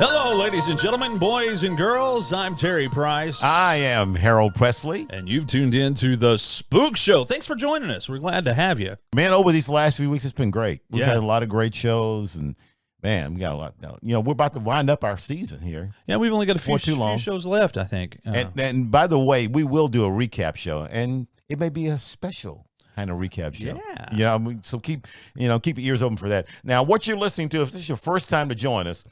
Hello, ladies and gentlemen, boys and girls. I'm Terry Price. I am Harold Presley. And you've tuned in to The Spook Show. Thanks for joining us. We're glad to have you. Man, over these last few weeks, it's been great. We've Yeah. had a lot of great shows, and man, we got a lot. You know, we're about to wind up our season here. Yeah, we've only got a few long. shows left, I think. And by the way, we will do a recap show, and it may be a special kind of recap show. Yeah. So keep your ears open for that. Now, what you're listening to, if this is your first time to join us,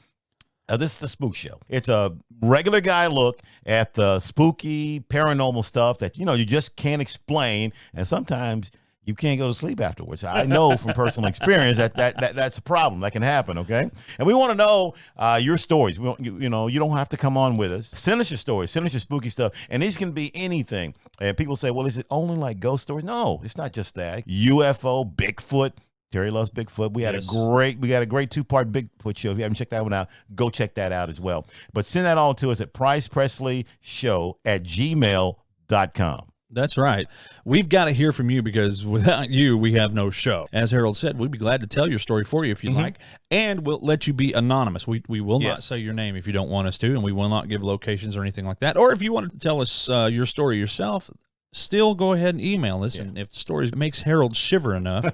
this is The Spook Show. It's a regular guy look at the spooky, paranormal stuff that, you just can't explain. And sometimes you can't go to sleep afterwards. I know from personal experience that's a problem. That can happen, okay? And we want to know your stories. You don't have to come on with us. Send us your stories. Send us your spooky stuff. And these can be anything. And people say, well, is it only like ghost stories? No, it's not just that. UFO, Bigfoot. Terry loves Bigfoot. We got a great 2-part Bigfoot show. If you haven't checked that one out, go check that out as well. But send that all to us at pricepresleyshow@gmail.com. That's right. We've got to hear from you because without you, we have no show. As Harold said, we'd be glad to tell your story for you if you'd like, and we'll let you be anonymous. We will not say your name if you don't want us to, and we will not give locations or anything like that. Or if you want to tell us your story yourself, still go ahead and email us, and if the story makes Harold shiver enough,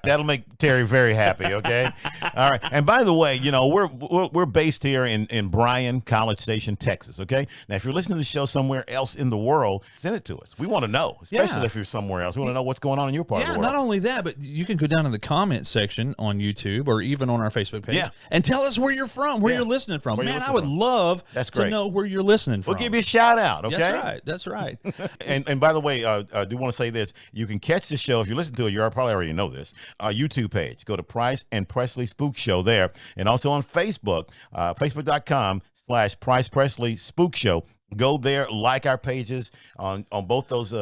that'll make Terry very happy. Okay, all right. And by the way, we're based here in Bryan, College Station, Texas. Okay, now if you're listening to the show somewhere else in the world, send it to us. We want to know, especially if you're somewhere else. We want to know what's going on in your part of the world. Not only that, but you can go down in the comment section on YouTube or even on our Facebook page and tell us where you're from, where you're listening from. Man, I would love to know where you're listening from. We'll give you a shout out. Okay, That's right. And by the way, I do want to say this. You can catch the show. If you listen to it, you probably already know this. YouTube page. Go to Price and Presley Spook Show there. And also on Facebook, facebook.com/Price Presley Spook Show. Go there, like our pages on both those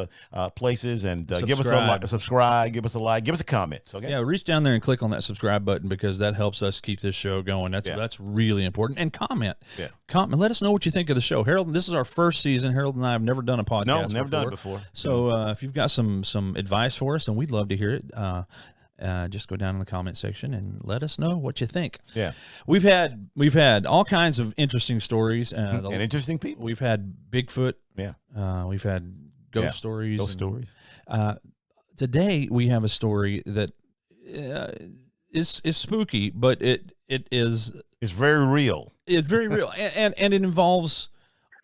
places, and give us a subscribe, give us a like, give us a comment. Okay? Yeah, reach down there and click on that subscribe button because that helps us keep this show going. That's really important. And comment. Yeah. Comment. Let us know what you think of the show. Harold, this is our first season. Harold and I have never done a podcast. No, never done it before. So if you've got some advice for us, and we'd love to hear it. Just go down in the comment section and let us know what you think. Yeah, we've had all kinds of interesting stories and interesting people. We've had Bigfoot. Yeah, we've had ghost stories. Today we have a story that is spooky, but it's very real. It's very real, and it involves.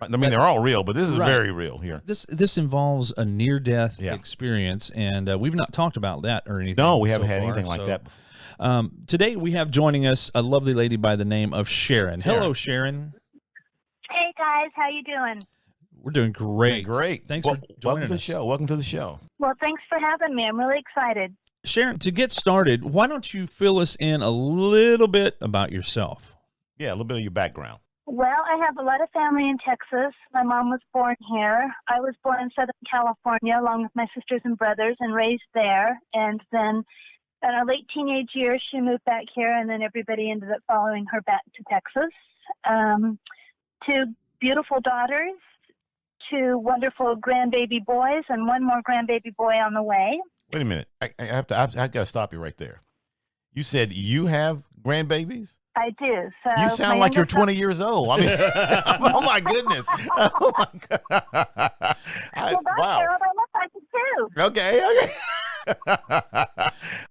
I mean, they're all real, but this is very real here. This involves a near-death experience, and we've not talked about that or anything. No, we haven't had anything like that before. Today we have joining us a lovely lady by the name of Sharon. Hello, Sharon. Hey, guys. How you doing? We're doing great. Great. Thanks for joining us. Welcome to the show. Well, thanks for having me. I'm really excited. Sharon, to get started, why don't you fill us in a little bit about yourself? Yeah, a little bit of your background. Well, I have a lot of family in Texas. My mom was born here. I was born in Southern California along with my sisters and brothers and raised there. And then in our late teenage years, she moved back here, and then everybody ended up following her back to Texas. 2 beautiful daughters, 2 wonderful grandbaby boys, and 1 more grandbaby boy on the way. Wait a minute. I've got to stop you right there. You said you have grandbabiys? I do. So you sound like you're 20 years old. I mean, oh my goodness. Oh my God. Wow. I look like it too. Okay.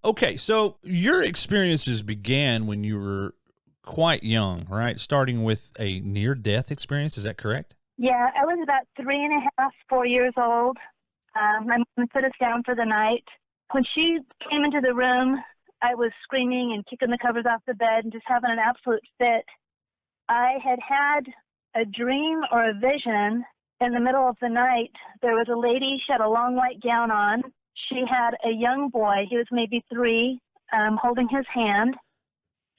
Okay, so your experiences began when you were quite young, right? Starting with a near-death experience. Is that correct? Yeah, I was about 3.5, 4 years old. My mom put us down for the night. When she came into the room, I was screaming and kicking the covers off the bed and just having an absolute fit. I had a dream or a vision in the middle of the night. There was a lady, she had a long white gown on. She had a young boy, he was maybe 3, holding his hand.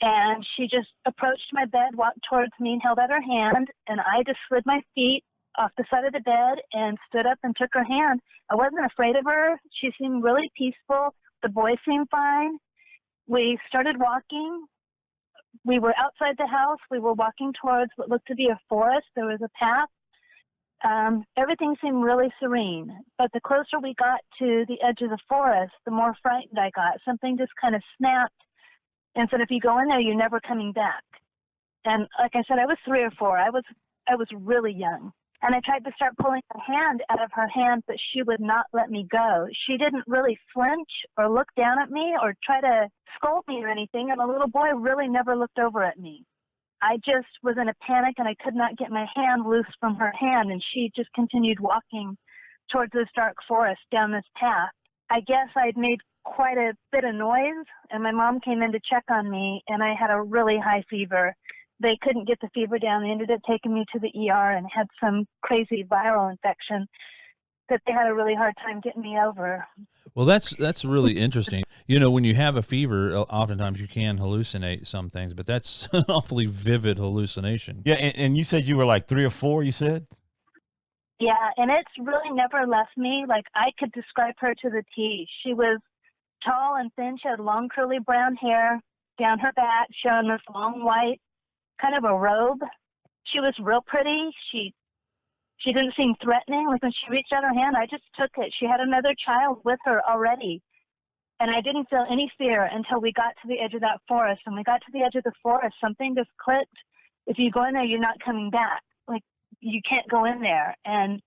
And she just approached my bed, walked towards me and held out her hand. And I just slid my feet off the side of the bed and stood up and took her hand. I wasn't afraid of her. She seemed really peaceful. The boy seemed fine. We started walking. We were outside the house. We were walking towards what looked to be a forest. There was a path. Everything seemed really serene. But the closer we got to the edge of the forest, the more frightened I got. Something just kind of snapped and said, if you go in there, you're never coming back. And like I said, I was 3 or 4. I was really young. And I tried to start pulling her hand out of her hand, but she would not let me go. She didn't really flinch or look down at me or try to scold me or anything. And the little boy really never looked over at me. I just was in a panic, and I could not get my hand loose from her hand. And she just continued walking towards this dark forest down this path. I guess I'd made quite a bit of noise, and my mom came in to check on me, and I had a really high fever. They couldn't get the fever down. They ended up taking me to the ER and had some crazy viral infection that they had a really hard time getting me over. Well, that's really interesting. You know, when you have a fever, oftentimes you can hallucinate some things, but that's an awfully vivid hallucination. Yeah, and you said you were like 3 or 4, you said? Yeah, and it's really never left me. Like, I could describe her to the T. She was tall and thin. She had long curly brown hair down her back, showing this long white kind of a robe. She was real pretty. She didn't seem threatening. Like, when she reached out her hand, I just took it. She had another child with her already. And I didn't feel any fear until we got to the edge of that forest. When we got to the edge of the forest, something just clicked. If you go in there, you're not coming back. Like, you can't go in there. And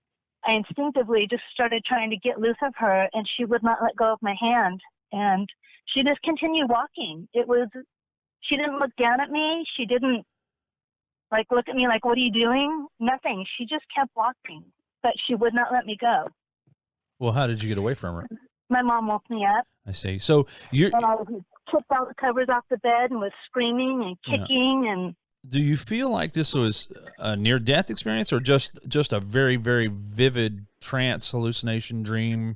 I instinctively just started trying to get loose of her, and she would not let go of my hand. And she just continued walking. She didn't look down at me. She didn't look at me like, what are you doing? Nothing. She just kept walking, but she would not let me go. Well, how did you get away from her? My mom woke me up. I see. So and I took all the covers off the bed and was screaming and kicking. And do you feel like this was a near-death experience, or just a very, very vivid trance, hallucination, dream?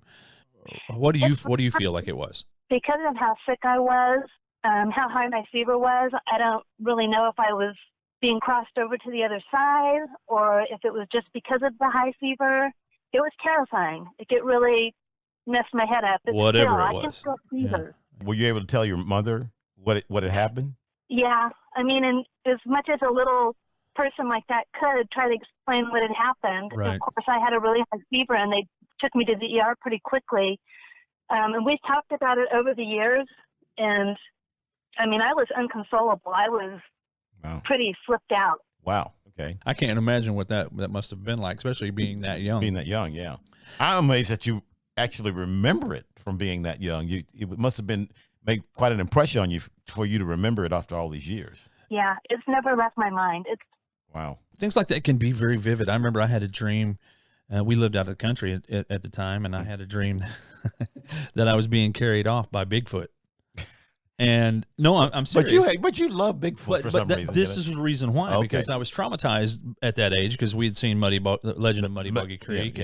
What do you feel like it was? Because of how sick I was, how high my fever was, I don't really know if I was being crossed over to the other side or if it was just because of the high fever. It was terrifying. It really messed my head up. Whatever it was. I just felt fever. Yeah. Were you able to tell your mother what had happened? Yeah. I mean, and as much as a little person like that could try to explain what had happened, right. Of course, I had a really high fever, and they took me to the ER pretty quickly. And we've talked about it over the years, and I mean, I was inconsolable. I was pretty flipped out. Wow. Okay. I can't imagine what that must have been like, especially being that young. Being that young, yeah. I'm amazed that you actually remember it from being that young. It must have made quite an impression on you for you to remember it after all these years. Yeah, it's never left my mind. Wow. Things like that can be very vivid. I remember I had a dream. We lived out of the country at the time, and I had a dream that I was being carried off by Bigfoot. And no, I'm serious. But you love Bigfoot for some reason. This is the reason why, because I was traumatized at that age because we had seen the Legend of Muddy Buggy Creek,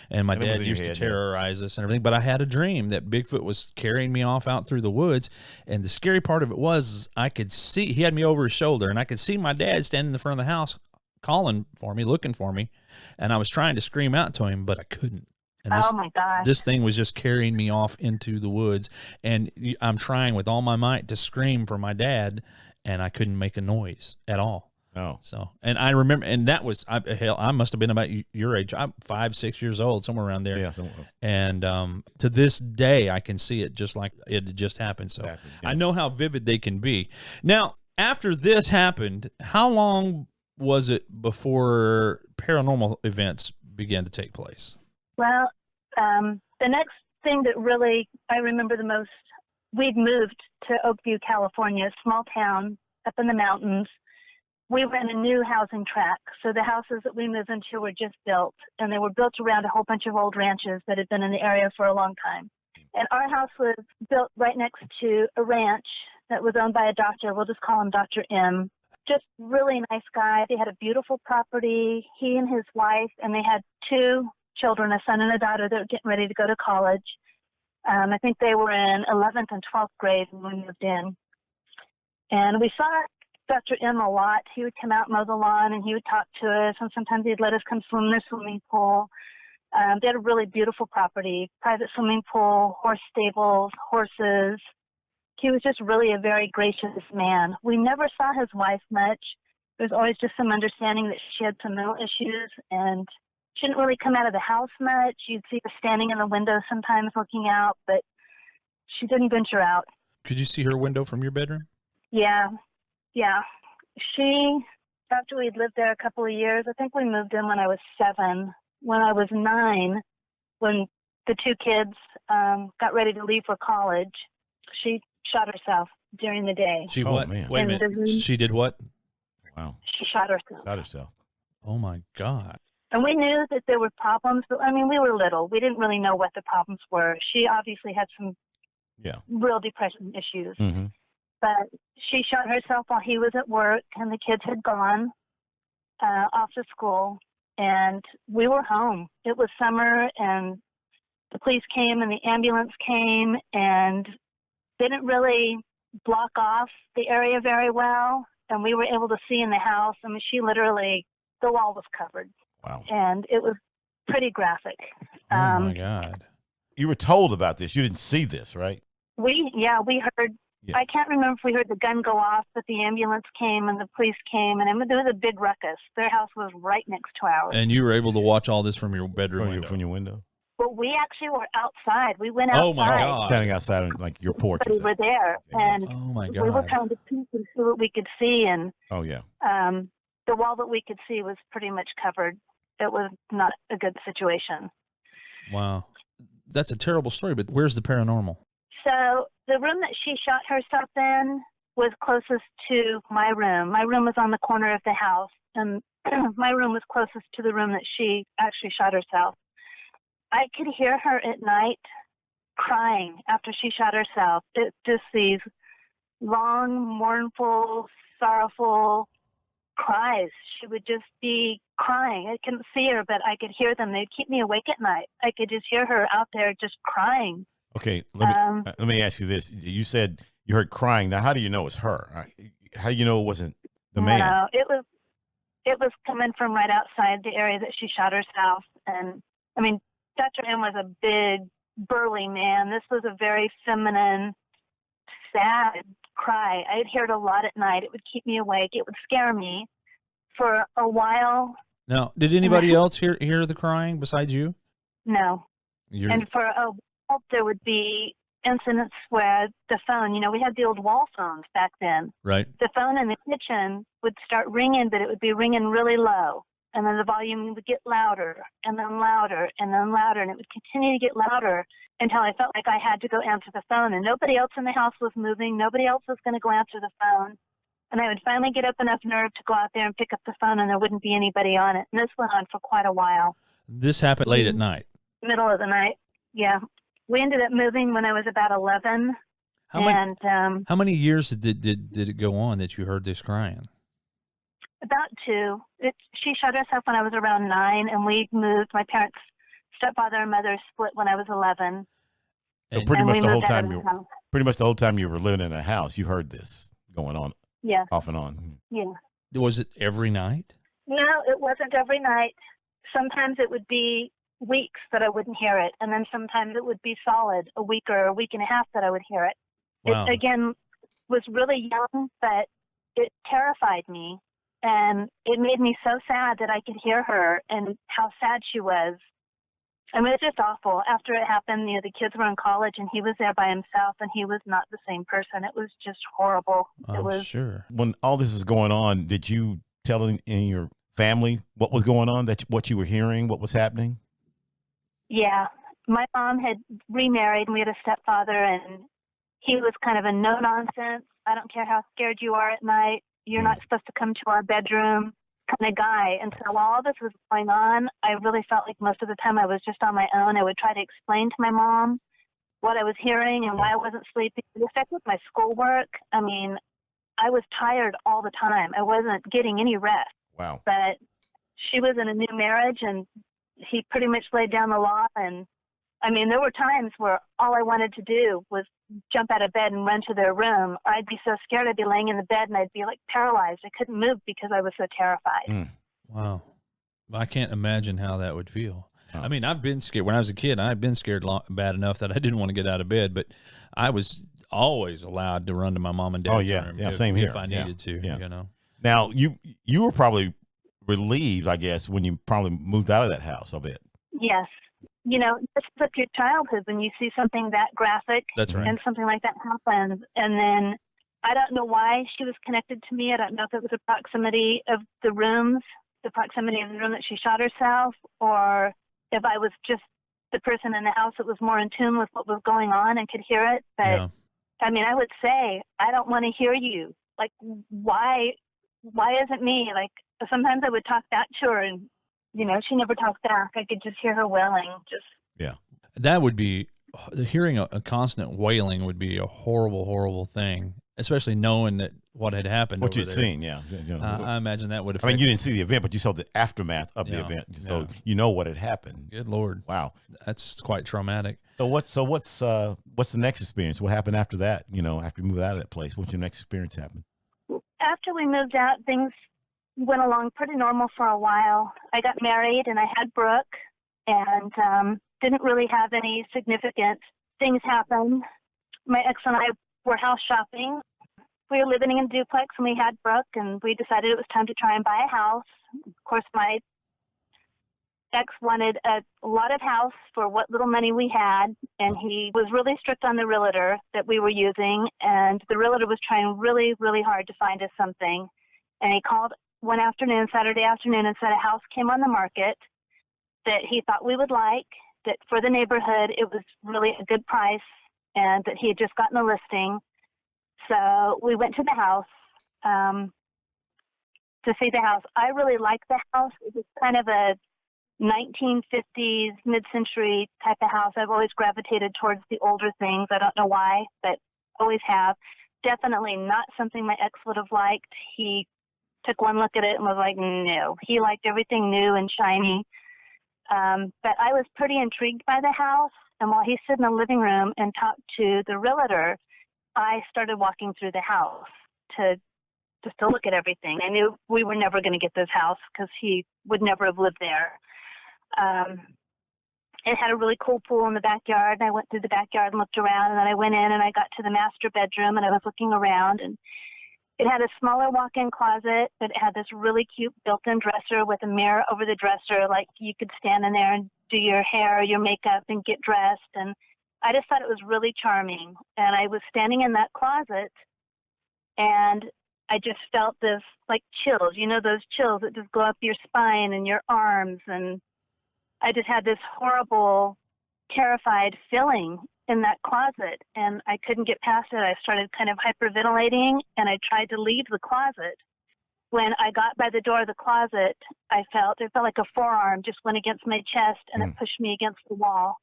and my dad used to terrorize us and everything. But I had a dream that Bigfoot was carrying me off out through the woods, and the scary part of it was I could see, he had me over his shoulder, and I could see my dad standing in the front of the house calling for me, looking for me, and I was trying to scream out to him, but I couldn't. And oh my God! This thing was just carrying me off into the woods, and I'm trying with all my might to scream for my dad, and I couldn't make a noise at all. Oh, so and I remember, and that was I must have been about your age. I'm 5, 6 years old, somewhere around there. Yeah, somewhere. And to this day, I can see it just like it had just happened. So I know how vivid they can be. Now, after this happened, how long was it before paranormal events began to take place? Well, the next thing that really I remember the most, we'd moved to Oakview, California, a small town up in the mountains. We were in a new housing tract, so the houses that we moved into were just built, and they were built around a whole bunch of old ranches that had been in the area for a long time. And our house was built right next to a ranch that was owned by a doctor. We'll just call him Dr. M. Just really nice guy. They had a beautiful property, he and his wife, and they had 2 children, a son and a daughter that were getting ready to go to college. I think they were in 11th and 12th grade when we moved in. And we saw Dr. M a lot. He would come out and mow the lawn, and he would talk to us, and sometimes he'd let us come swim in their swimming pool. They had a really beautiful property, private swimming pool, horse stables, horses. He was just really a very gracious man. We never saw his wife much. There was always just some understanding that she had some mental issues, and she didn't really come out of the house much. You'd see her standing in the window sometimes looking out, but she didn't venture out. Could you see her window from your bedroom? Yeah. After we'd lived there a couple of years, I think we moved in when I was 7. When I was 9, when the 2 kids got ready to leave for college, she shot herself during the day. She Oh, what? man. Wait a minute. She did what? Wow. She shot herself. Shot herself. Oh, my God. And we knew that there were problems, but I mean, we were little. We didn't really know what the problems were. She obviously had some real depression issues. Mm-hmm. But she shot herself while he was at work, and the kids had gone off to school, and we were home. It was summer, and the police came, and the ambulance came, and they didn't really block off the area very well, and we were able to see in the house. I mean, she literally, the wall was covered. Wow. And it was pretty graphic. Oh, my God. You were told about this. You didn't see this, right? We heard. Yeah. I can't remember if we heard the gun go off, but the ambulance came and the police came, and there was a big ruckus. Their house was right next to ours. And you were able to watch all this from your bedroom window? From your window? Well, we actually were outside. We went outside. Oh, my God. Standing outside on, like, your porch. We were there, and oh, my God. we were trying to peek and see what we could see, and oh, yeah. The wall that we could see was pretty much covered. It was not a good situation. Wow. That's a terrible story, but where's the paranormal? So the room that she shot herself in was closest to my room. My room was on the corner of the house, and my room was closest to the room that she actually shot herself. I could hear her at night crying after she shot herself. It just these long, mournful, sorrowful cries. She would just be crying. I couldn't see her, but I could hear them. They'd keep me awake at night. I could just hear her out there just crying. Okay, let me ask you this. You said you heard crying. Now, how do you know it's her? How do you know it wasn't the man? No, it was coming from right outside the area that she shot herself. And, I mean, Dr. M was a big, burly man. This was a very feminine, sad cry. I'd hear it a lot at night. It would keep me awake. It would scare me for a while. Now, did anybody else hear the crying besides you? No. And for a while, there would be incidents where the phone, we had the old wall phones back then. Right. The phone in the kitchen would start ringing, but it would be ringing really low. And then the volume would get louder, and then louder, and then louder, and it would continue to get louder until I felt like I had to go answer the phone. And nobody else in the house was moving. Nobody else was going to go answer the phone. And I would finally get up enough nerve to go out there and pick up the phone, and there wouldn't be anybody on it. And this went on for quite a while. This happened late at night? Middle of the night, yeah. We ended up moving when I was about 11. How many years did it go on that you heard this crying? About 2. She shot herself when I was around 9, and we moved. My parents, stepfather and mother, split when I was 11. So pretty much the whole time you were living in a house, you heard this going on. Yeah. Off and on. Yeah. Was it every night? No, it wasn't every night. Sometimes it would be weeks that I wouldn't hear it, and then sometimes it would be solid a week or a week and a half that I would hear it. Wow. It, again, was really young, but it terrified me. And it made me so sad that I could hear her and how sad she was. I mean, it's just awful. After it happened, the kids were in college, and he was there by himself, and he was not the same person. It was just horrible. It was sure. When all this was going on, did you tell in your family what was going on, what you were hearing, what was happening? Yeah. My mom had remarried, and we had a stepfather, and he was kind of a no-nonsense, I don't care how scared you are at night, you're not supposed to come to our bedroom kind of guy. And so while all this was going on, I really felt like most of the time I was just on my own. I would try to explain to my mom what I was hearing and why I wasn't sleeping. It affected my schoolwork. I mean, I was tired all the time. I wasn't getting any rest. Wow. But she was in a new marriage, and he pretty much laid down the law. And I mean, there were times where all I wanted to do was jump out of bed and run to their room. I'd be so scared I'd be laying in the bed and I'd be like paralyzed. I couldn't move because I was so terrified. Wow. I can't imagine how that would feel. I mean, I've been scared. When I was a kid, I've been scared bad enough that I didn't want to get out of bed, but I was always allowed to run to my mom and dad's room same here. If I needed to, Now, you were probably relieved, I guess, when you probably moved out of that house a bit. Yes. This is like your childhood when you see something that graphic. That's right. And something like that happens. And then I don't know why she was connected to me. I don't know if it was the proximity of the rooms, the proximity of the room that she shot herself, or if I was just the person in the house that was more in tune with what was going on and could hear it. But Yeah. I mean, I would say, I don't want to hear you. Like, why isn't me? Like, sometimes I would talk back to her and, you know, she never talked back. I could just hear her wailing. Yeah. That would be, hearing a constant wailing would be a horrible, horrible thing, especially knowing that what had happened. What over you'd there. seen, yeah. I imagine that would I affect. mean, you didn't see the event, but you saw the aftermath of the Yeah, event, so yeah. you know what had happened. Good Lord. Wow. That's quite traumatic. So what's the next experience? What happened after that? You know, after you moved out of that place, what's your next experience happen? After we moved out, things went along pretty normal for a while. I got married and I had Brooke, and didn't really have any significant things happen. My ex and I were house shopping. We were living in a duplex and we had Brooke, and we decided it was time to try and buy a house. Of course, my ex wanted a lot of house for what little money we had, and he was really strict on the realtor that we were using, and the realtor was trying really, really hard to find us something. And he called one afternoon, Saturday afternoon, and said a house came on the market that he thought we would like, that for the neighborhood it was really a good price, and that he had just gotten a listing. So we went to the house to see the house. I really liked the house. It was kind of a 1950s, mid-century type of house. I've always gravitated towards the older things. I don't know why, but always have. Definitely not something my ex would have liked. He took one look at it and was like, no. He liked everything new and shiny. But I was pretty intrigued by the house. And while he stood in the living room and talked to the realtor, I started walking through the house just to look at everything. I knew we were never going to get this house because he would never have lived there. It had a really cool pool in the backyard, and I went through the backyard and looked around, and then I went in and I got to the master bedroom, and I was looking around, and it had a smaller walk-in closet, but it had this really cute built-in dresser with a mirror over the dresser, like you could stand in there and do your hair or your makeup and get dressed. And I just thought it was really charming. And I was standing in that closet, and I just felt this like chills, you know, those chills that just go up your spine and your arms. And I just had this horrible, terrified feeling in that closet, and I couldn't get past it. I started kind of hyperventilating, and I tried to leave the closet. When I got by the door of the closet, it felt like a forearm just went against my chest, and it pushed me against the wall.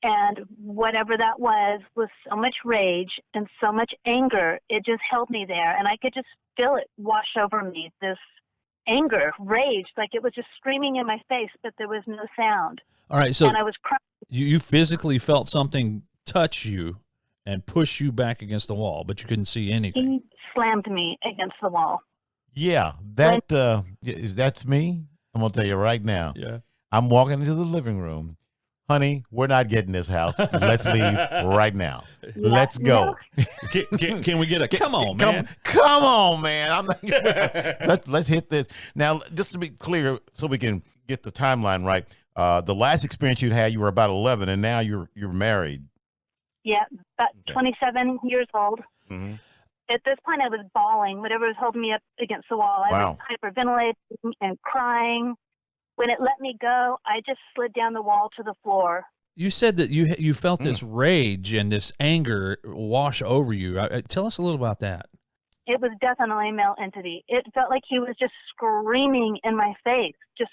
And whatever that was so much rage and so much anger. It just held me there, and I could just feel it wash over me, this anger, rage, like it was just screaming in my face, but there was no sound. All right, so and I was crying. You physically felt something touch you and push you back against the wall, but you couldn't see anything. He slammed me against the wall. Yeah, that's me. I'm gonna tell you right now. Yeah, I'm walking into the living room. Honey, we're not getting this house. Let's leave right now. Yeah, Let's go. can we get a come on, man? Come on, man. I'm not, let's hit this. Now, just to be clear, so we can get the timeline right. The last experience you'd had, you were about 11, and now you're married. Yeah, about 27 years old. Mm-hmm. At this point, I was bawling. Whatever was holding me up against the wall. I was hyperventilating and crying. When it let me go, I just slid down the wall to the floor. You said that you felt this rage and this anger wash over you. Tell us a little about that. It was definitely a male entity. It felt like he was just screaming in my face, just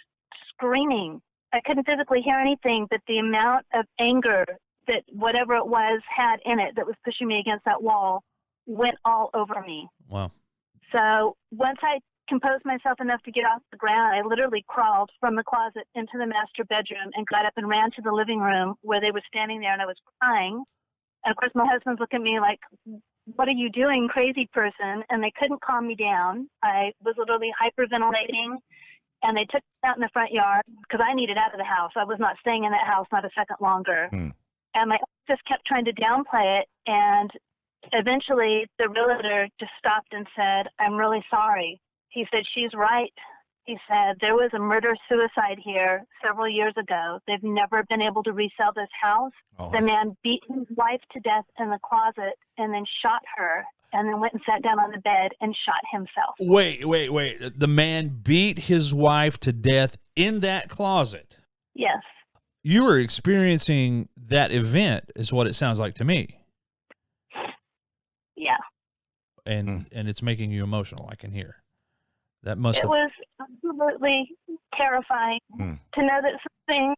screaming. I couldn't physically hear anything, but the amount of anger that whatever it was had in it that was pushing me against that wall went all over me. Wow. So once I composed myself enough to get off the ground, I literally crawled from the closet into the master bedroom and got up and ran to the living room where they were standing there, and I was crying. And of course, my husband's looking at me like, what are you doing, crazy person? And they couldn't calm me down. I was literally hyperventilating, and they took me out in the front yard because I needed out of the house. I was not staying in that house, not a second longer. And my just kept trying to downplay it, and eventually the realtor just stopped and said, I'm really sorry. He said, she's right. He said, there was a murder-suicide here several years ago. They've never been able to resell this house. The man beat his wife to death in the closet and then shot her and then went and sat down on the bed and shot himself. Wait. The man beat his wife to death in that closet. Yes. You were experiencing that event, is what it sounds like to me. Yeah. And it's making you emotional, I can hear. That must It was absolutely terrifying to know that something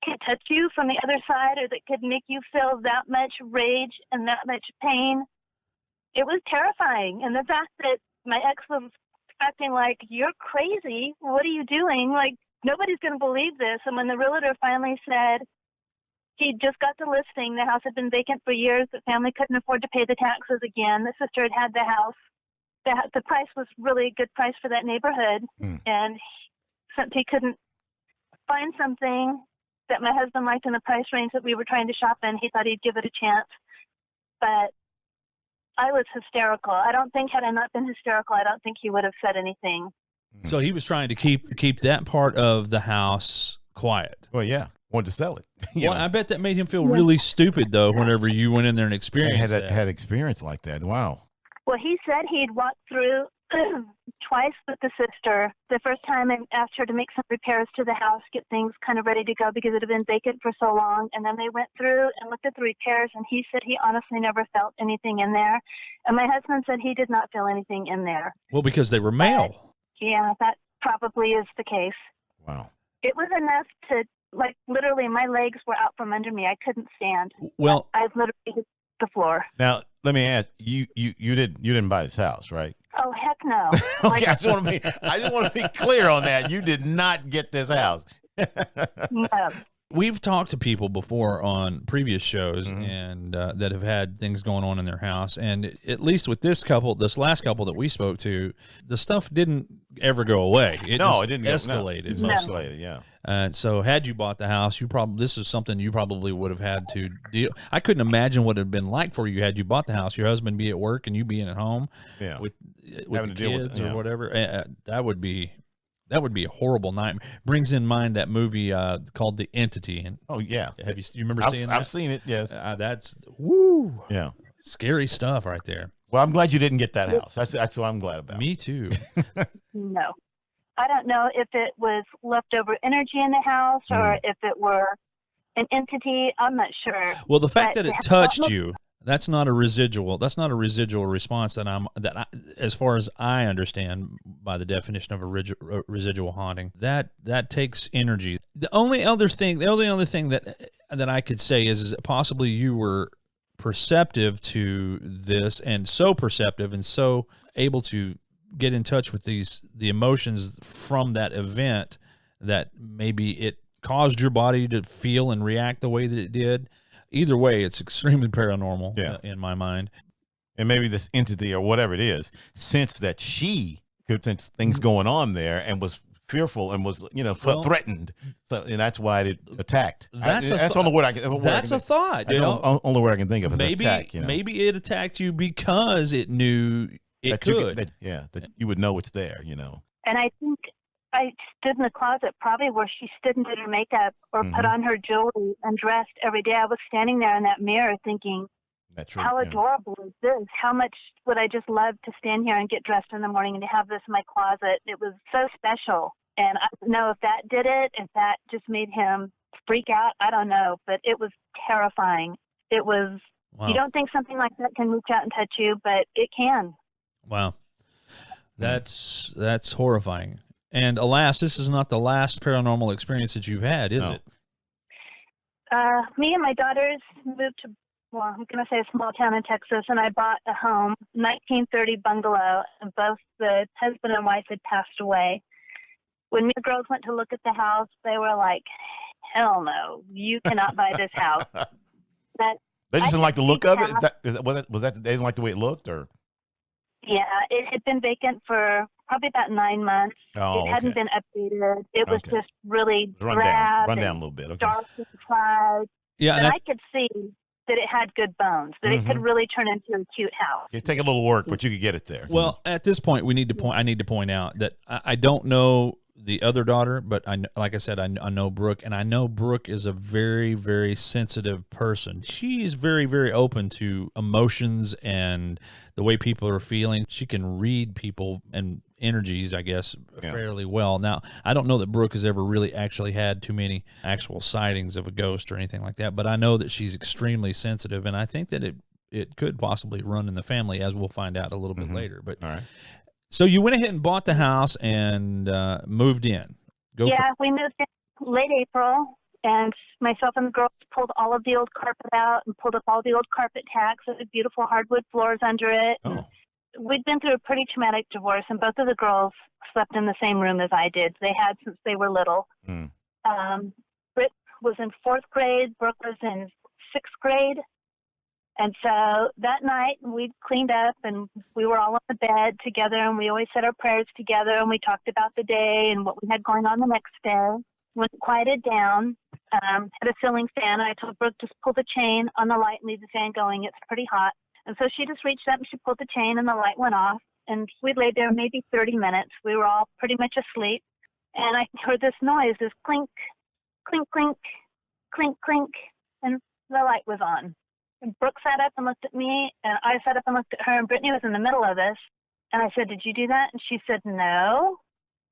could touch you from the other side, or that could make you feel that much rage and that much pain. It was terrifying. And the fact that my ex was acting like, you're crazy, what are you doing? Like, nobody's going to believe this. And when the realtor finally said he just got the listing, the house had been vacant for years, the family couldn't afford to pay the taxes again, the sister had the house. The price was really a good price for that neighborhood. And since he couldn't find something that my husband liked in the price range that we were trying to shop in, he thought he'd give it a chance. But I was hysterical. I don't think, had I not been hysterical, I don't think he would have said anything. So he was trying to keep that part of the house quiet. Well, yeah, wanted to sell it. Well, I bet that made him feel really stupid, though, whenever you went in there and experienced that. Had experience like that. Wow. Well, he said he'd walked through twice with the sister. The first time I asked her to make some repairs to the house, get things kind of ready to go because it had been vacant for so long. And then they went through and looked at the repairs, and he said he honestly never felt anything in there. And my husband said he did not feel anything in there. Well, because they were male. Yeah, that probably is the case. Wow. It was enough to, like, literally my legs were out from under me. I couldn't stand. Well, I literally hit the floor. Now, let me ask you. You didn't buy this house, right? Oh, heck no. Okay, I just want to be clear on that. You did not get this house. No. We've talked to people before on previous shows and that have had things going on in their house. And at least with this last couple that we spoke to, the stuff didn't ever go away. It didn't escalated. No. Escalated, yeah. So had you bought the house, this is something you probably would have had to deal. I couldn't imagine what it had been like for you had you bought the house, your husband be at work and you being at home with the kids or whatever. That would be a horrible nightmare. Brings in mind that movie called The Entity. And oh yeah, you remember seeing that? I've seen it. Yes, that's scary stuff right there. Well, I'm glad you didn't get that house. That's what I'm glad about. Me too. No, I don't know if it was leftover energy in the house or if it were an entity. I'm not sure. Well, the fact that it touched you. That's not a residual response as far as I understand by the definition of a residual haunting. That takes energy. The only other thing that I could say is possibly you were perceptive to this, and so perceptive and so able to get in touch with the emotions from that event that maybe it caused your body to feel and react the way that it did. Either way, it's extremely paranormal in my mind. And maybe this entity or whatever it is, sensed that she could sense things going on there and was fearful and was, threatened. So, and that's why it attacked. That's the only word I can. That's a thought. Only word I can think of is attack. Maybe it attacked you because it knew it could. That you would know it's there. And I think I stood in the closet probably where she stood and did her makeup or put on her jewelry and dressed every day. I was standing there in that mirror thinking, how adorable is this? How much would I just love to stand here and get dressed in the morning and to have this in my closet? It was so special. And I don't know if that did it, if that just made him freak out. I don't know, but it was terrifying. It was, You don't think something like that can reach out and touch you, but it can. Wow. That's horrifying. And alas, this is not the last paranormal experience that you've had, is it? Me and my daughters moved to, I'm going to say a small town in Texas, and I bought a home, 1930 bungalow, and both the husband and wife had passed away. When me and the girls went to look at the house, they were like, hell no, you cannot buy this house. They just didn't like the look of it? Was that they didn't like the way it looked? Or? Yeah, it had been vacant for probably about 9 months. It hadn't been updated. It was just really drab. Run down a little bit. Okay. Dark inside. Yeah, and I could see that it had good bones, that it could really turn into a cute house. It'd take a little work, but you could get it there. Well, at this point, I need to point out that I don't know the other daughter, but like I said, I know Brooke, and I know Brooke is a very, very sensitive person. She is very, very open to emotions and the way people are feeling. She can read people and energies, I guess, fairly well. Now, I don't know that Brooke has ever really actually had too many actual sightings of a ghost or anything like that, but I know that she's extremely sensitive, and I think that it could possibly run in the family, as we'll find out a little bit later. But all right. So you went ahead and bought the house and moved in. We moved in late April, and myself and the girls pulled all of the old carpet out and pulled up all the old carpet tacks with the beautiful hardwood floors under it. Oh. We'd been through a pretty traumatic divorce, and both of the girls slept in the same room as I did. They had since they were little. Britt was in 4th grade. Brooke was in 6th grade. And so that night we cleaned up and we were all on the bed together, and we always said our prayers together, and we talked about the day and what we had going on the next day. When it quieted down, had a ceiling fan, and I told Brooke, just pull the chain on the light and leave the fan going. It's pretty hot. And so she just reached up and she pulled the chain, and the light went off. And we laid there maybe 30 minutes. We were all pretty much asleep. And I heard this noise, this clink, clink, clink, clink, clink, and the light was on. And Brooke sat up and looked at me, and I sat up and looked at her, and Brittany was in the middle of this. And I said, did you do that? And she said, no.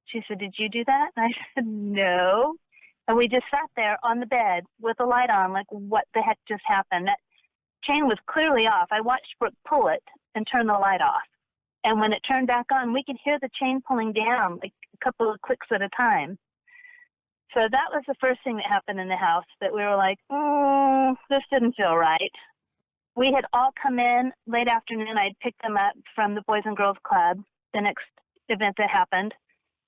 She said, did you do that? And I said, no. And we just sat there on the bed with the light on, like, what the heck just happened? That chain was clearly off. I watched Brooke pull it and turn the light off. And when it turned back on, we could hear the chain pulling down, like a couple of clicks at a time. So that was the first thing that happened in the house, that we were like, this didn't feel right. We had all come in late afternoon. I'd picked them up from the Boys and Girls Club, the next event that happened.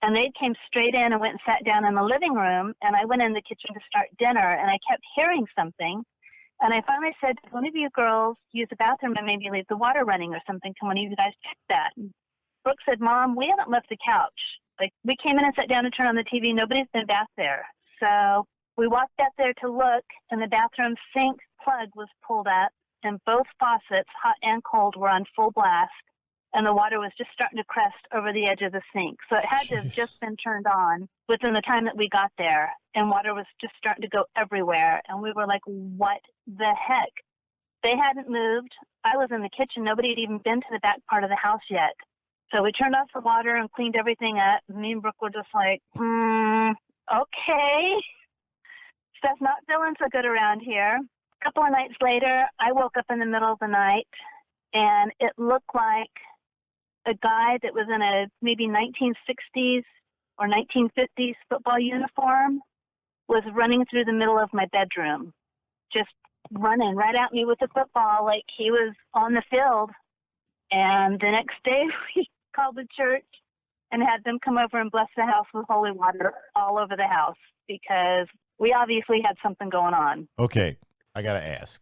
And they came straight in and went and sat down in the living room. And I went in the kitchen to start dinner, and I kept hearing something. And I finally said, one of you girls use the bathroom and maybe leave the water running or something. Can one of you guys check that? And Brooke said, Mom, we haven't left the couch. Like, we came in and sat down to turn on the TV. Nobody's been back there. So we walked back there to look, and the bathroom sink plug was pulled up, and both faucets, hot and cold, were on full blast, and the water was just starting to crest over the edge of the sink. So it had to have just been turned on within the time that we got there, and water was just starting to go everywhere. And we were like, what the heck? They hadn't moved. I was in the kitchen. Nobody had even been to the back part of the house yet. So we turned off the water and cleaned everything up. Me and Brooke were just like, okay. Stuff's not feeling so good around here. A couple of nights later, I woke up in the middle of the night, and it looked like a guy that was in a maybe 1960s or 1950s football uniform was running through the middle of my bedroom, just running right at me with a football like he was on the field. And the next day, we called the church and had them come over and bless the house with holy water all over the house, because we obviously had something going on. Okay, I got to ask,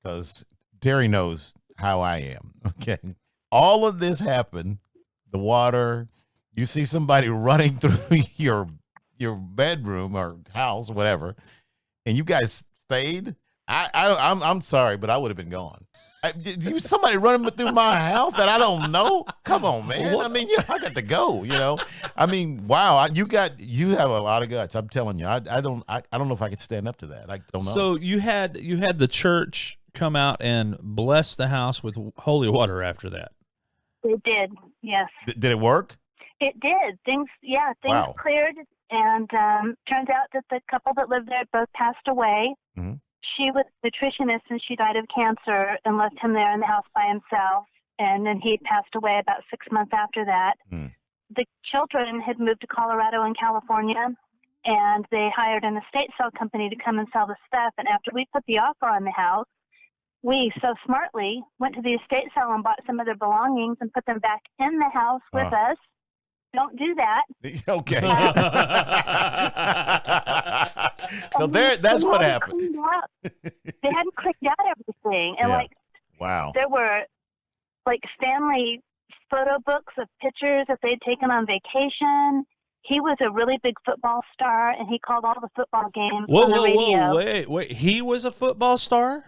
because Terry knows how I am. Okay. All of this happened, the water, you see somebody running through your bedroom or house, whatever, and you guys stayed. I'm sorry, but I would have been gone. Somebody running through my house that I don't know? Come on, man. I mean, I got to go, I mean, wow. You have a lot of guts. I'm telling you, I don't know if I could stand up to that. I don't know. So you had the church come out and bless the house with holy water after that. They did, yes. Did it work? It did. Things Wow. cleared, and turns out that the couple that lived there both passed away. Mm-hmm. She was a nutritionist, and she died of cancer and left him there in the house by himself. And then he passed away about 6 months after that. Mm. The children had moved to Colorado and California, and they hired an estate sale company to come and sell the stuff. And after we put the offer on the house, we so smartly went to the estate sale and bought some of their belongings and put them back in the house with us. Don't do that. Okay. So that's what happened. They hadn't cleaned out everything. And wow. There were family photo books of pictures that they'd taken on vacation. He was a really big football star, and he called all the football games on the radio. Wait. He was a football star?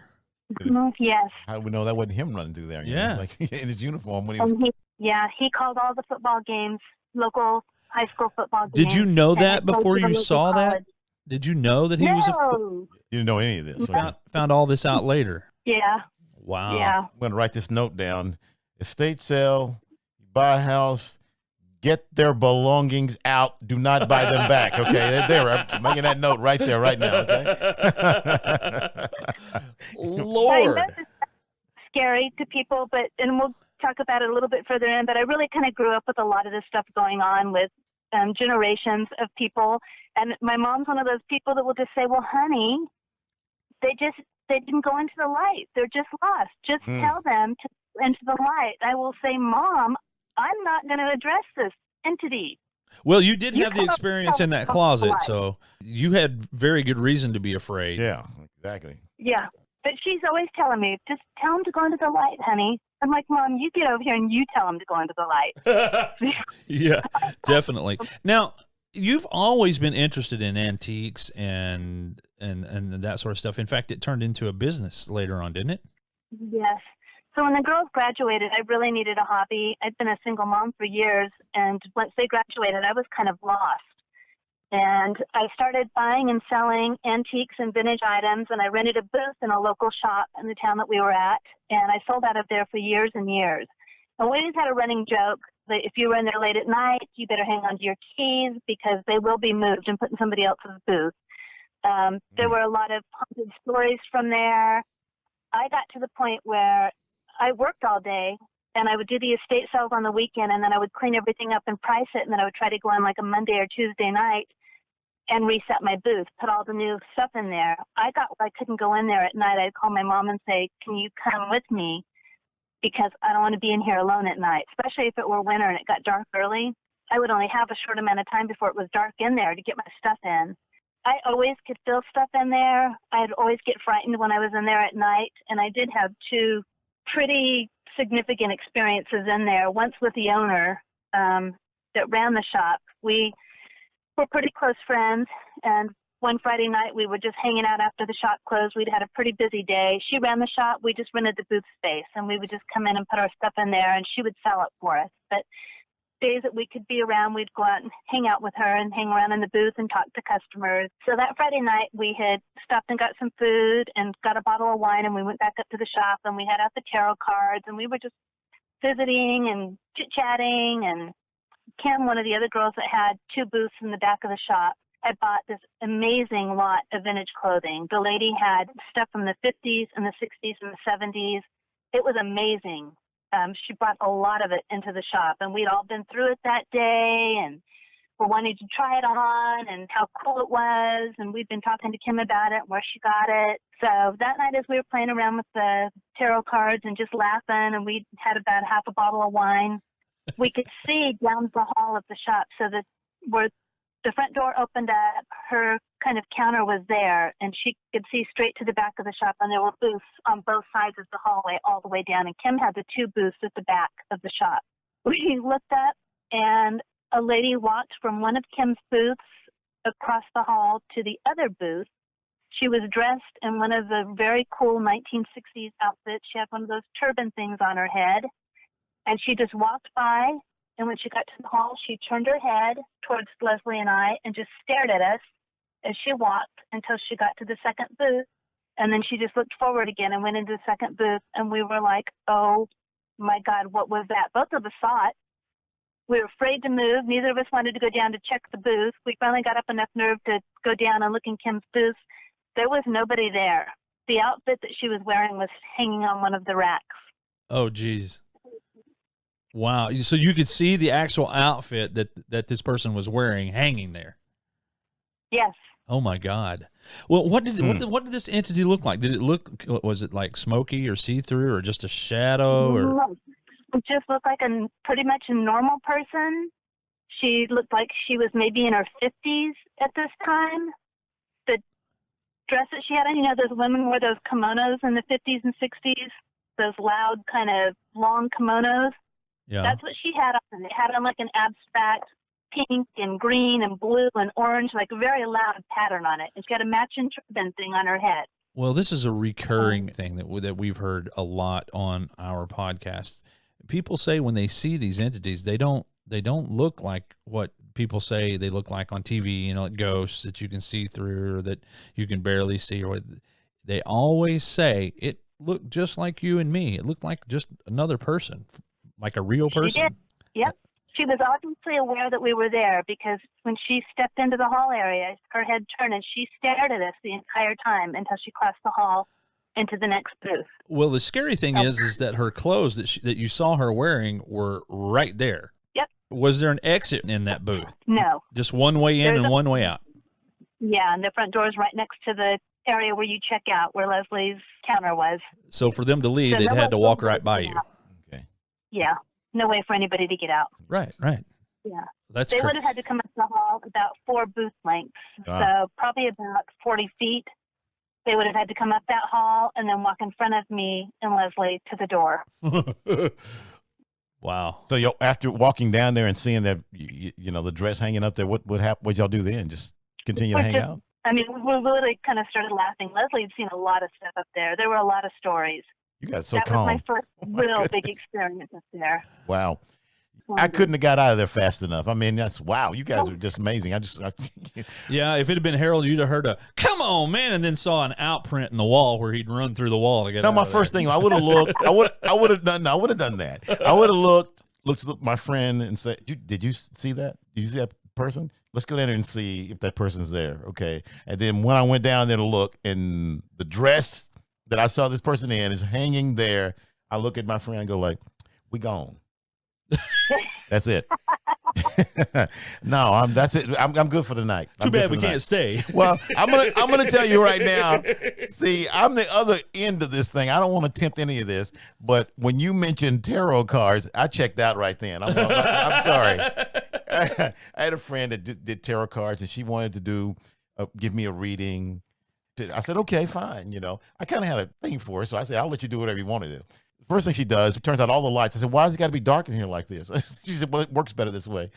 Yes. How do we know that wasn't him running through there? Yeah. In his uniform when he was. He called all the football games, local high school football game. Did you know and that I played before for the you local saw that? college. Did you know that he was a? No. You didn't know any of this. Okay. Found all this out later. Yeah. Wow. Yeah. I'm going to write this note down. Estate sale, buy a house, get their belongings out. Do not buy them back. Okay, there. I'm making that note right there, right now. Okay. Lord. I know it's scary to people, and we'll talk about it a little bit further in, but I really kind of grew up with a lot of this stuff going on with generations of people. And my mom's one of those people that will just say, well, honey, they didn't go into the light. They're just lost. Just tell them to into the light. I will say, Mom, I'm not going to address this entity. Well, you did have the experience in that closet, so you had very good reason to be afraid. Yeah, exactly. Yeah. But she's always telling me, just tell them to go into the light, honey. I'm like, Mom, you get over here and you tell them to go into the light. Yeah, definitely. Now, you've always been interested in antiques and that sort of stuff. In fact, it turned into a business later on, didn't it? Yes. So when the girls graduated, I really needed a hobby. I'd been a single mom for years, and once they graduated, I was kind of lost. And I started buying and selling antiques and vintage items, and I rented a booth in a local shop in the town that we were at, and I sold out of there for years and years. And we just had a running joke that if you were in there late at night, you better hang on to your keys because they will be moved and put in somebody else's booth. There were a lot of haunted stories from there. I got to the point where I worked all day, and I would do the estate sales on the weekend, and then I would clean everything up and price it, and then I would try to go on like a Monday or Tuesday night and reset my booth, put all the new stuff in there. I got where I couldn't go in there at night. I'd call my mom and say, can you come with me? Because I don't want to be in here alone at night, especially if it were winter and it got dark early. I would only have a short amount of time before it was dark in there to get my stuff in. I always could feel stuff in there. I'd always get frightened when I was in there at night, and I did have two pretty significant experiences in there. Once with the owner that ran the shop. We were pretty close friends, and one Friday night we were just hanging out after the shop closed. We'd had a pretty busy day. She ran the shop. We just rented the booth space, and we would just come in and put our stuff in there, and she would sell it for us. But days that we could be around, we'd go out and hang out with her and hang around in the booth and talk to customers. So that Friday night we had stopped and got some food and got a bottle of wine, and we went back up to the shop and we had out the tarot cards, and we were just visiting and chit-chatting. And Kim, one of the other girls that had two booths in the back of the shop, had bought this amazing lot of vintage clothing. The lady had stuff from the 50s and the 60s and the 70s. It was amazing. She brought a lot of it into the shop, and we'd all been through it that day, and we're wanting to try it on and how cool it was, and we'd been talking to Kim about it, where she got it. So that night as we were playing around with the tarot cards and just laughing, and we had about half a bottle of wine, we could see down the hall of the shop, so that where the front door opened up, her kind of counter was there, and she could see straight to the back of the shop, and there were booths on both sides of the hallway all the way down, and Kim had the two booths at the back of the shop. We looked up, and a lady walked from one of Kim's booths across the hall to the other booth. She was dressed in one of the very cool 1960s outfits. She had one of those turban things on her head, and she just walked by. And when she got to the hall, she turned her head towards Leslie and I and just stared at us as she walked until she got to the second booth. And then she just looked forward again and went into the second booth. And we were like, oh, my God, what was that? Both of us saw it. We were afraid to move. Neither of us wanted to go down to check the booth. We finally got up enough nerve to go down and look in Kim's booth. There was nobody there. The outfit that she was wearing was hanging on one of the racks. Oh, geez. Wow. So you could see the actual outfit that this person was wearing hanging there. Yes. Oh my God. Well, what did this entity look like? Did it look, was it like smoky or see-through or just a shadow? Or it just looked like pretty much a normal person. She looked like she was maybe in her 50s at this time. The dress that she had on, those women wore those kimonos in the 50s and 60s, those loud kind of long kimonos. Yeah. That's what she had on. It had on like an abstract pink and green and blue and orange, like a very loud pattern on it. And she had a matching turban thing on her head. Well, this is a recurring thing that we've heard a lot on our podcast. People say when they see these entities, they don't look like what people say they look like on TV, you know, like ghosts that you can see through or that you can barely see, or they always say it looked just like you and me. It looked like just another person, like a real person. She did. Yep. She was obviously aware that we were there, because when she stepped into the hall area, her head turned and she stared at us the entire time until she crossed the hall into the next booth. Well, the scary thing is that her clothes that you saw her wearing were right there. Yep. Was there an exit in that booth? No. Just one way in and one way out? Yeah, and the front door is right next to the area where you check out, where Leslie's counter was. So for them to leave, they'd had to walk right by you. Okay. Yeah. No way for anybody to get out. Right. Yeah. That's They crazy. would have had to come up the hall about 4 booth lengths, so probably about 40 feet. They would have had to come up that hall and then walk in front of me and Leslie to the door. Wow. So after walking down there and seeing that, you know, the dress hanging up there, what happened? What'd y'all do then? Just continue to hang out? I mean, we really kind of started laughing. Leslie had seen a lot of stuff up there. There were a lot of stories. You guys so that calm. was my first real goodness. big experience up there. Wow. I couldn't have got out of there fast enough. I mean, wow. You guys are just amazing. Yeah, if it had been Harold, you'd have heard a "come on, man," and then saw an outprint in the wall where he'd run through the wall to get No, out my of there. first thing, I would have looked. I would have done that. I would have looked at my friend and said, "Did you see that? Did you see that person? Let's go down there and see if that person's there." Okay. And then when I went down there to look, and the dress that I saw this person in is hanging there, I look at my friend and go like, "We gone." That's it. No, that's it. I'm good for the night. Too bad we can't stay. Well, I'm gonna tell you right now. See, I'm the other end of this thing. I don't want to tempt any of this, but when you mentioned tarot cards, I checked out right then. I'm sorry. I had a friend that did tarot cards, and she wanted to give me a reading. I said, okay, fine. You know, I kind of had a thing for her, so I said, I'll let you do whatever you want to do. First thing she does, it turns out all the lights. I said, why has it got to be dark in here like this? She said, well, it works better this way.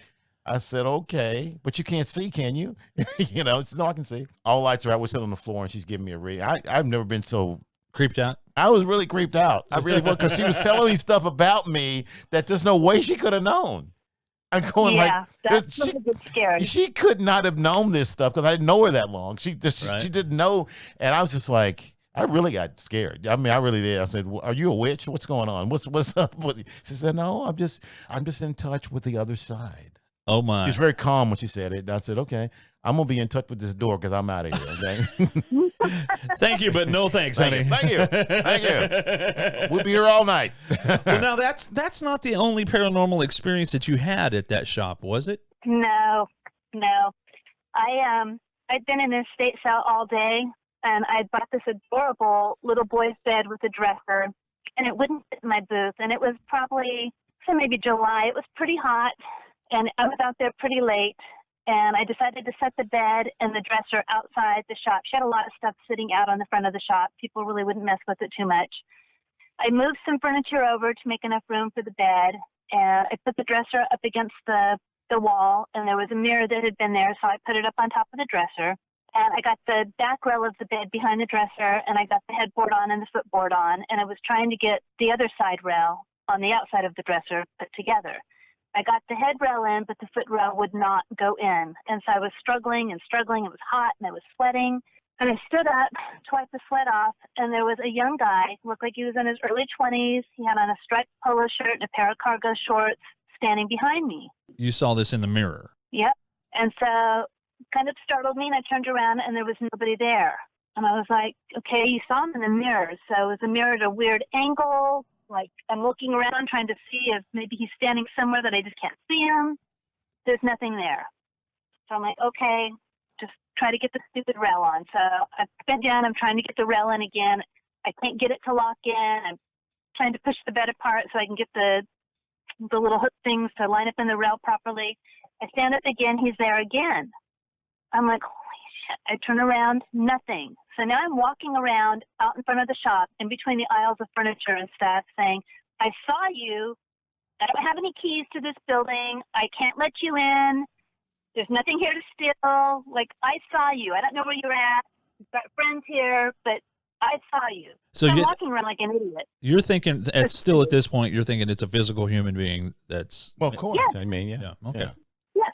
I said, okay, but you can't see, can you? You know, no, I can see. All the lights are out. We're sitting on the floor, and she's giving me a reading. I've never been so creeped out. I was really creeped out. I really was, because she was telling me stuff about me that there's no way she could have known. I'm going that's a bit scary. She could not have known this stuff because I didn't know her that long. She didn't know, and I was just like, I really got scared. I mean, I really did. I said, well, "Are you a witch? What's going on? What's up with you?" She said, "No, I'm just in touch with the other side." Oh my! She's very calm when she said it. I said, "Okay, I'm gonna be in touch with this door because I'm out of here." Okay? Thank you, but no thanks, honey. Thank you. We'll be here all night. Well, now that's not the only paranormal experience that you had at that shop, was it? No. I'd been in an estate sale all day, and I bought this adorable little boy's bed with a dresser, and it wouldn't fit in my booth. And it was probably, maybe July. It was pretty hot, and I was out there pretty late, and I decided to set the bed and the dresser outside the shop. She had a lot of stuff sitting out on the front of the shop. People really wouldn't mess with it too much. I moved some furniture over to make enough room for the bed, and I put the dresser up against the wall, and there was a mirror that had been there, so I put it up on top of the dresser. And I got the back rail of the bed behind the dresser, and I got the headboard on and the footboard on, and I was trying to get the other side rail on the outside of the dresser put together. I got the head rail in, but the foot rail would not go in. And so I was struggling. It was hot, and I was sweating. And I stood up to wipe the sweat off, and there was a young guy, looked like he was in his early 20s. He had on a striped polo shirt and a pair of cargo shorts, standing behind me. You saw this in the mirror. Yep. And so kind of startled me, and I turned around, and there was nobody there. And I was like, okay, you saw him in the mirror. So is the mirror at a weird angle? Like, I'm looking around trying to see if maybe he's standing somewhere that I just can't see him. There's nothing there. So I'm like, okay, just try to get the stupid rail on. So I bent down. I'm trying to get the rail in again. I can't get it to lock in. I'm trying to push the bed apart so I can get the little hook things to line up in the rail properly. I stand up again. He's there again. I'm like, holy shit. I turn around, nothing. So now I'm walking around out in front of the shop, in between the aisles of furniture and stuff, saying, I saw you. I don't have any keys to this building. I can't let you in. There's nothing here to steal. Like, I saw you. I don't know where you're at. I've got friends here, but I saw you. So I'm walking around like an idiot. You're thinking, at this point, you're thinking it's a physical human being that's... Well, of course. Yes. I mean, yeah. Okay. Yeah. Yes.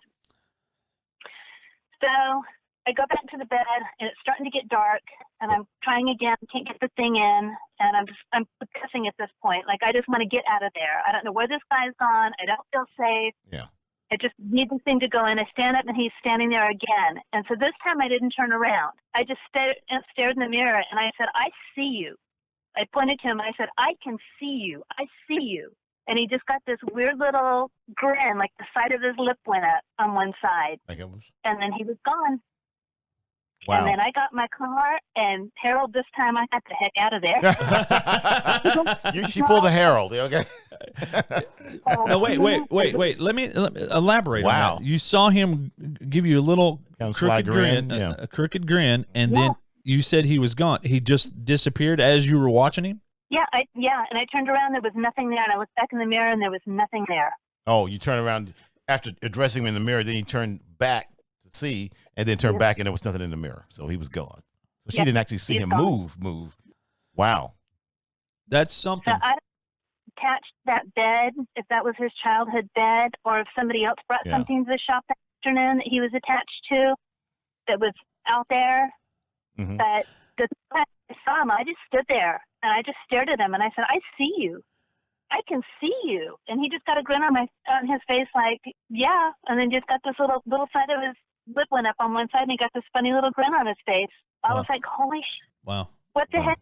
So I go back to the bed, and it's starting to get dark, and I'm trying again, can't get the thing in, and I'm cussing at this point. Like, I just want to get out of there. I don't know where this guy's gone. I don't feel safe. Yeah. I just need this thing to go in. I stand up, and he's standing there again. And so this time I didn't turn around. I just stared in the mirror, and I said, I see you. I pointed to him, and I said, I can see you. I see you. And he just got this weird little grin, like the side of his lip went up on one side. Like it was. And then he was gone. Wow. And then I got my car, and Harold, this time I got the heck out of there. She pulled the Harold. Okay. No, wait. Let me elaborate. Wow. On that. You saw him give you a little Kind of crooked grin, yeah. a crooked grin, and then you said he was gone. He just disappeared as you were watching him? Yeah, and I turned around, there was nothing there, and I looked back in the mirror, and there was nothing there. Oh, you turn around after addressing him in the mirror, then you turned back to see, and then turned back, and there was nothing in the mirror. So he was gone. So she didn't actually see him move. Wow. That's something. So I attached that bed, if that was his childhood bed, or if somebody else brought something to the shop that afternoon that he was attached to that was out there. Mm-hmm. But the time I saw him, I just stood there, and I just stared at him, and I said, I see you. I can see you. And he just got a grin on his face like, yeah, and then just got this little side of his lip went up on one side, and he got this funny little grin on his face. I was like, holy shit. Wow. What the heck?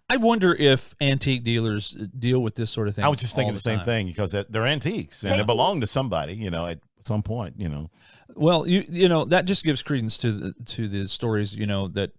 I wonder if antique dealers deal with this sort of thing. I was just thinking the same time. thing, because they're antiques and they belong to somebody, at some point, Well, you know that just gives credence to the stories, that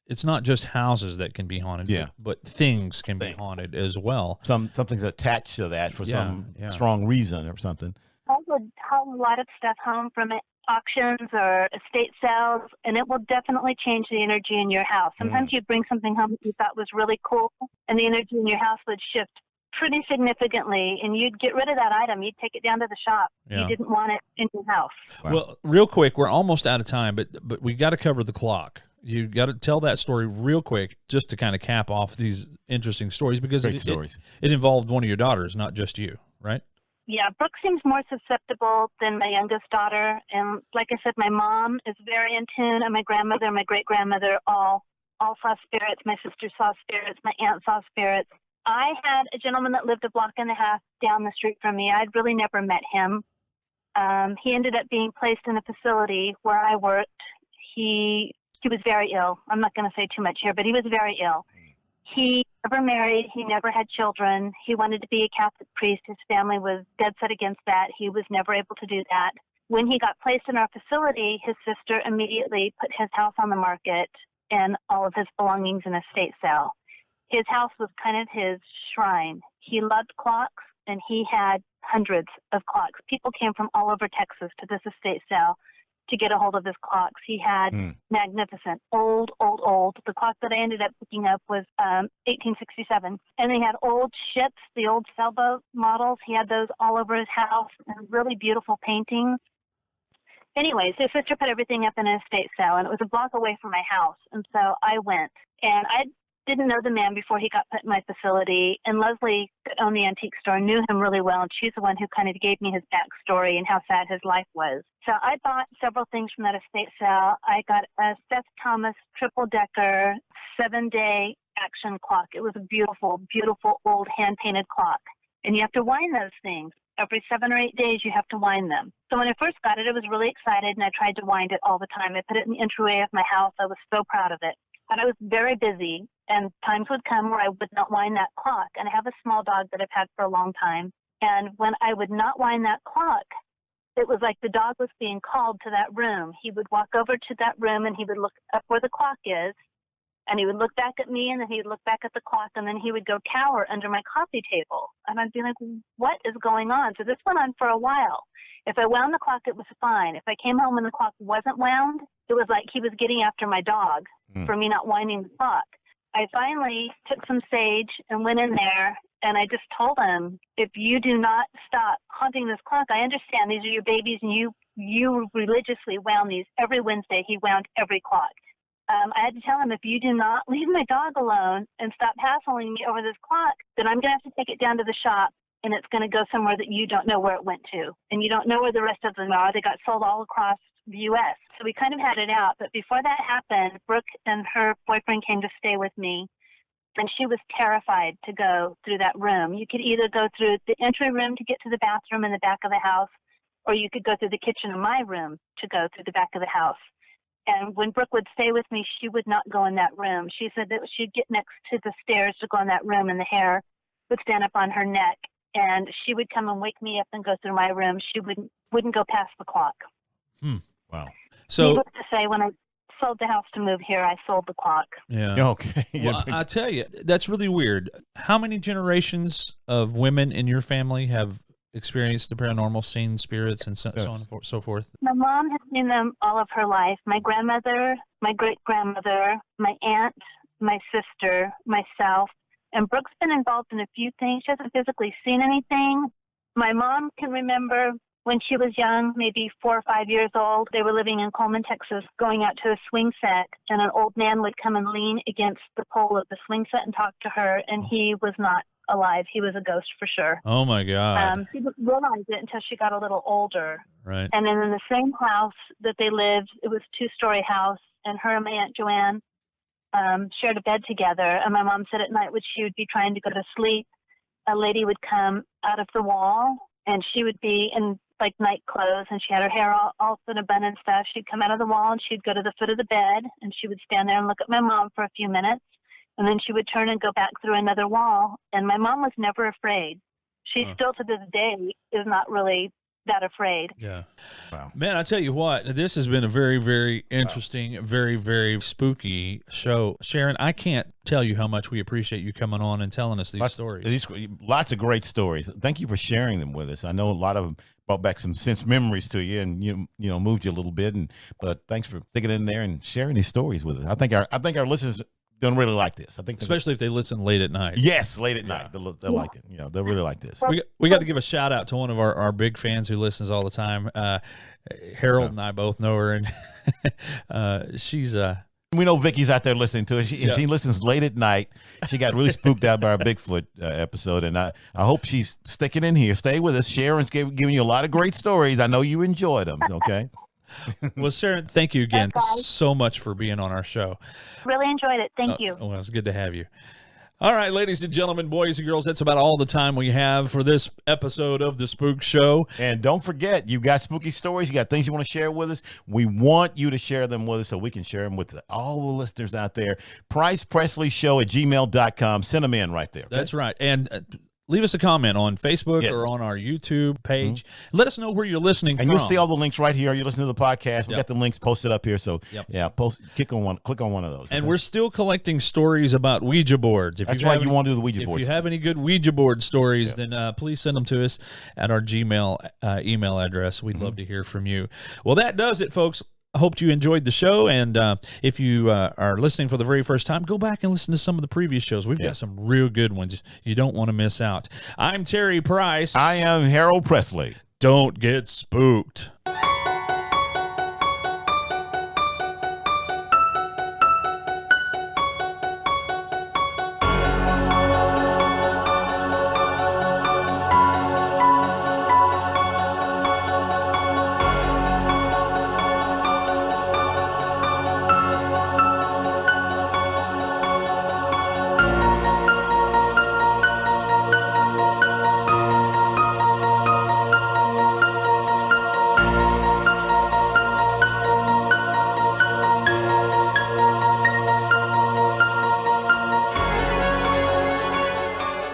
it's not just houses that can be haunted, but things can be haunted as well. Something's attached to that for some strong reason or something. I would haul a lot of stuff home from auctions or estate sales, and it will definitely change the energy in your house. Sometimes you'd bring something home that you thought was really cool, and the energy in your house would shift pretty significantly, and you'd get rid of that item. You'd take it down to the shop. You didn't want it in your house. Wow. Well, real quick, we're almost out of time, but we got to cover the clock. You got to tell that story real quick, just to kind of cap off these interesting stories, because it involved one of your daughters, not just you, right? Yeah, Brooke seems more susceptible than my youngest daughter. And like I said, my mom is very in tune, and my grandmother and my great-grandmother all saw spirits. My sister saw spirits. My aunt saw spirits. I had a gentleman that lived a block and a half down the street from me. I'd really never met him. He ended up being placed in a facility where I worked. He was very ill. I'm not going to say too much here, but he was very ill. He never married. He never had children. He wanted to be a Catholic priest. His family was dead set against that. He was never able to do that. When he got placed in our facility, his sister immediately put his house on the market and all of his belongings in a estate sale. His house was kind of his shrine. He loved clocks, and he had hundreds of clocks. People came from all over Texas to this estate sale to get a hold of his clocks. He had magnificent, old. The clock that I ended up picking up was 1867. And he had old ships, the old sailboat models. He had those all over his house, and really beautiful paintings. Anyways, his sister put everything up in an estate sale, and it was a block away from my house. And so I went, and I didn't know the man before he got put in my facility, and Leslie, that owned the antique store, knew him really well, and she's the one who kind of gave me his backstory and how sad his life was. So I bought several things from that estate sale. I got a Seth Thomas triple-decker 7-day action clock. It was a beautiful, beautiful old hand-painted clock, and you have to wind those things. Every 7 or 8 days, you have to wind them. So when I first got it, I was really excited, and I tried to wind it all the time. I put it in the entryway of my house. I was so proud of it. But I was very busy, and times would come where I would not wind that clock. And I have a small dog that I've had for a long time. And when I would not wind that clock, it was like the dog was being called to that room. He would walk over to that room, and he would look up where the clock is, and he would look back at me, and then he'd look back at the clock, and then he would go cower under my coffee table. And I'd be like, what is going on? So this went on for a while. If I wound the clock, it was fine. If I came home and the clock wasn't wound, it was like he was getting after my dog for me not winding the clock. I finally took some sage and went in there, and I just told him, if you do not stop haunting this clock, I understand these are your babies, and you religiously wound these every Wednesday. He wound every clock. I had to tell him, if you do not leave my dog alone and stop hassling me over this clock, then I'm going to have to take it down to the shop, and it's going to go somewhere that you don't know where it went to, and you don't know where the rest of them are. They got sold all across the U.S. so we kind of had it out. But before that happened, Brooke and her boyfriend came to stay with me, and she was terrified to go through that room. You could either go through the entry room to get to the bathroom in the back of the house, or you could go through the kitchen in my room to go through the back of the house. And when Brooke would stay with me, she would not go in that room. She said that she'd get next to the stairs to go in that room, and the hair would stand up on her neck. And she would come and wake me up and go through my room. She wouldn't go past the clock. Wow. So, needless to say, when I sold the house to move here, I sold the clock. yeah. Okay. Well, I tell you, that's really weird. How many generations of women in your family have experienced the paranormal, seen spirits, and so on and so forth? My mom has seen them all of her life. My grandmother, my great-grandmother, my aunt, my sister, myself. And Brooke's been involved in a few things. She hasn't physically seen anything. My mom can remember when she was young, maybe 4 or 5 years old. They were living in Coleman, Texas, going out to a swing set, and an old man would come and lean against the pole of the swing set and talk to her, and he was not alive. He was a ghost for sure. Oh, my God. She didn't realize it until she got a little older. Right. And then in the same house that they lived, it was a 2-story house, and her and my Aunt Joanne shared a bed together. And my mom said at night when she would be trying to go to sleep, a lady would come out of the wall, and she would be in like night clothes, and she had her hair all in a bun and stuff. She'd come out of the wall, and she'd go to the foot of the bed, and she would stand there and look at my mom for a few minutes, and then she would turn and go back through another wall. And my mom was never afraid. She still to this day is not really that afraid. Yeah. Wow. Man, I tell you what, this has been a very, very interesting, very, very spooky show. Sharon, I can't tell you how much we appreciate you coming on and telling us these stories. Lots of great stories. Thank you for sharing them with us. I know a lot of them brought back some sense memories to you, and you know moved you a little bit. But thanks for sticking in there and sharing these stories with us. I think our listeners don't really like this. I think especially if they listen late at night. Yes, late at night. They'll like it. They'll really like this. We got to give a shout out to one of our big fans who listens all the time. Harold and I both know her, and she's we know Vicky's out there listening to it. She listens late at night. She got really spooked out by our Bigfoot episode, and I hope she's sticking in here. Stay with us. Sharon's giving you a lot of great stories. I know you enjoyed them. Okay. Well, Sharon, thank you again so much for being on our show. Really enjoyed it. Thank you. Well, it's good to have you. All right, ladies and gentlemen, boys and girls, that's about all the time we have for this episode of The Spook Show. And don't forget, you got spooky stories, you got things you want to share with us. We want you to share them with us so we can share them with all the listeners out there. PricePresleyShow@gmail.com. Send them in right there. Okay? That's right. And leave us a comment on Facebook or on our YouTube page. Let us know where you're listening from. And you'll see all the links right here. You're listening to the podcast. We got the links posted up here. So click on one of those. And we're still collecting stories about Ouija boards. That's right. You want to do the Ouija boards. If you have any good Ouija board stories, then please send them to us at our Gmail email address. We'd love to hear from you. Well, that does it, folks. I hope you enjoyed the show, and if you are listening for the very first time, go back and listen to some of the previous shows. We've got some real good ones. You don't want to miss out. I'm Terry Price. I am Harold Presley. Don't get spooked.